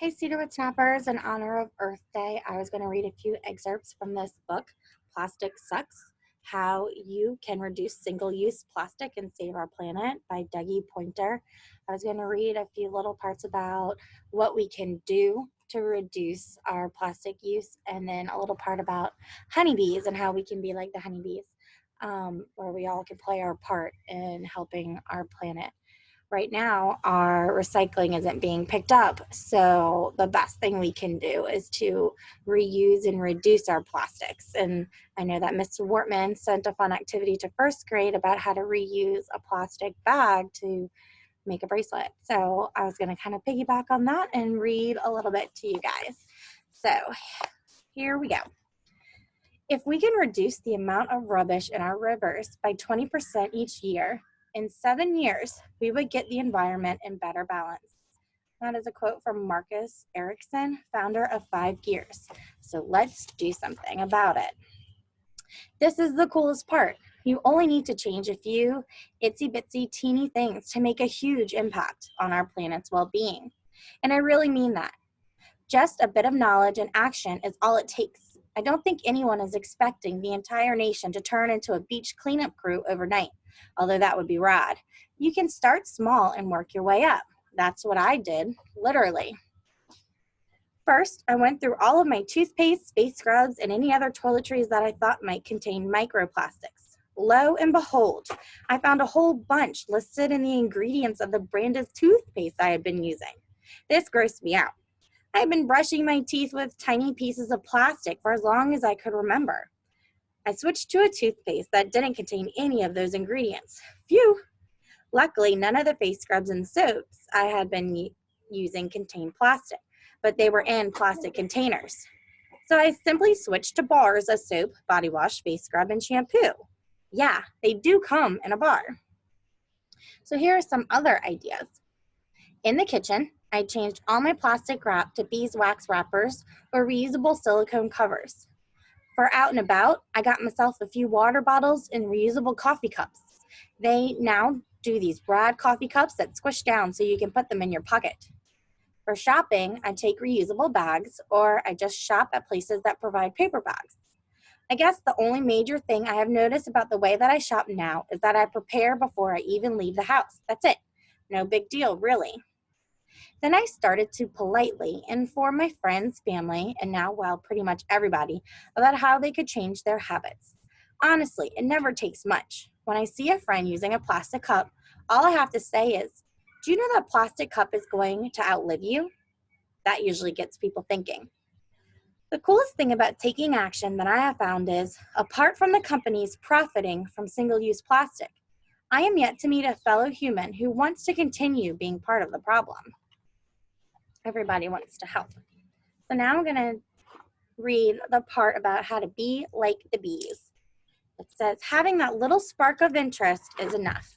Hey, Cedarwood Snappers, in honor of Earth Day, I was going to read a few excerpts from this book, Plastic Sucks: How You Can Reduce Single-Use Plastic and Save Our Planet by Dougie Pointer. I was going to read a few little parts about what we can do to reduce our plastic use, and then a little part about honeybees and how we can be like the honeybees, where we all can play our part in helping our planet. Right now, our recycling isn't being picked up. So the best thing we can do is to reuse and reduce our plastics. And I know that Mr. Wortman sent a fun activity to first grade about how to reuse a plastic bag to make a bracelet. So I was going to kind of piggyback on that and read a little bit to you guys. So here we go. If we can reduce the amount of rubbish in our rivers by 20% each year, in 7 years, we would get the environment in better balance. That is a quote from Marcus Erickson, founder of 5 Gears. So let's do something about it. This is the coolest part. You only need to change a few itsy bitsy teeny things to make a huge impact on our planet's well-being. And I really mean that. Just a bit of knowledge and action is all it takes. I don't think anyone is expecting the entire nation to turn into a beach cleanup crew overnight, although that would be rad. You can start small and work your way up. That's what I did, literally. First, I went through all of my toothpaste, face scrubs, and any other toiletries that I thought might contain microplastics. Lo and behold, I found a whole bunch listed in the ingredients of the brand of toothpaste I had been using. This grossed me out. I had been brushing my teeth with tiny pieces of plastic for as long as I could remember. I switched to a toothpaste that didn't contain any of those ingredients. Phew! Luckily, none of the face scrubs and soaps I had been using contained plastic, but they were in plastic containers. So I simply switched to bars of soap, body wash, face scrub, and shampoo. Yeah, they do come in a bar. So here are some other ideas. In the kitchen, I changed all my plastic wrap to beeswax wrappers or reusable silicone covers. For out and about, I got myself a few water bottles and reusable coffee cups. They now do these rad coffee cups that squish down so you can put them in your pocket. For shopping, I take reusable bags, or I just shop at places that provide paper bags. I guess the only major thing I have noticed about the way that I shop now is that I prepare before I even leave the house. That's it. No big deal, really. Then I started to politely inform my friends, family, and now, well, pretty much everybody about how they could change their habits. Honestly, it never takes much. When I see a friend using a plastic cup, all I have to say is, "Do you know that plastic cup is going to outlive you?" That usually gets people thinking. The coolest thing about taking action that I have found is, apart from the companies profiting from single-use plastic, I am yet to meet a fellow human who wants to continue being part of the problem. Everybody wants to help. So now I'm going to read the part about how to be like the bees. It says, having that little spark of interest is enough.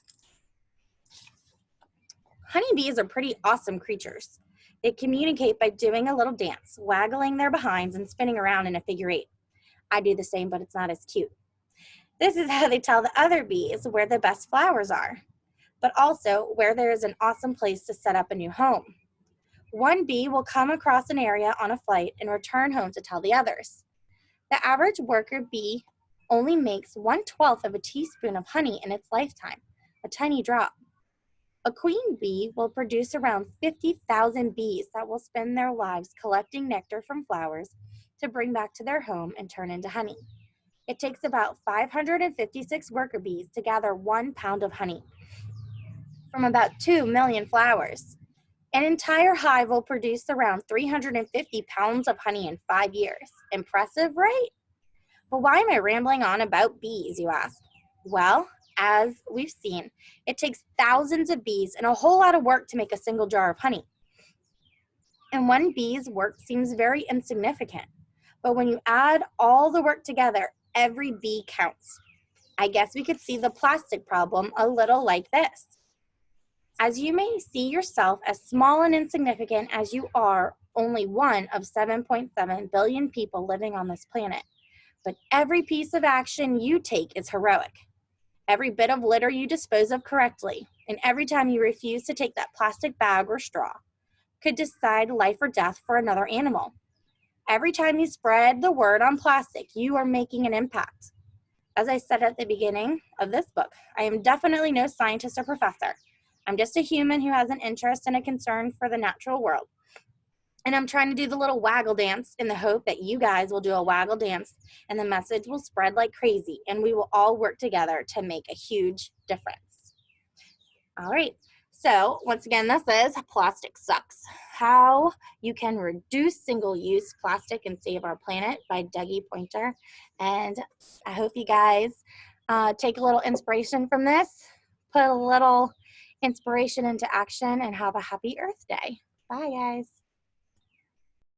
Honeybees are pretty awesome creatures. They communicate by doing a little dance, waggling their behinds and spinning around in a figure 8. I do the same, but it's not as cute. This is how they tell the other bees where the best flowers are, but also where there is an awesome place to set up a new home. One bee will come across an area on a flight and return home to tell the others. The average worker bee only makes 1/12 of a teaspoon of honey in its lifetime, a tiny drop. A queen bee will produce around 50,000 bees that will spend their lives collecting nectar from flowers to bring back to their home and turn into honey. It takes about 556 worker bees to gather 1 pound of honey from about 2 million flowers. An entire hive will produce around 350 pounds of honey in 5 years. Impressive, right? But why am I rambling on about bees, you ask? Well, as we've seen, it takes thousands of bees and a whole lot of work to make a single jar of honey. And one bee's work seems very insignificant. But when you add all the work together, every bee counts. I guess we could see the plastic problem a little like this. As you may see yourself as small and insignificant as you are, only one of 7.7 billion people living on this planet. But every piece of action you take is heroic. Every bit of litter you dispose of correctly, and every time you refuse to take that plastic bag or straw. could decide life or death for another animal. Every time you spread the word on plastic, you are making an impact. As I said at the beginning of this book, I am definitely no scientist or professor. I'm just a human who has an interest and a concern for the natural world. And I'm trying to do the little waggle dance in the hope that you guys will do a waggle dance and the message will spread like crazy and we will all work together to make a huge difference. All right. So once again, this is Plastic Sucks, How You Can Reduce Single-Use Plastic and Save Our Planet by Dougie Pointer. And I hope you guys take a little inspiration from this, put a little inspiration into action, and have a happy Earth Day. Bye, guys.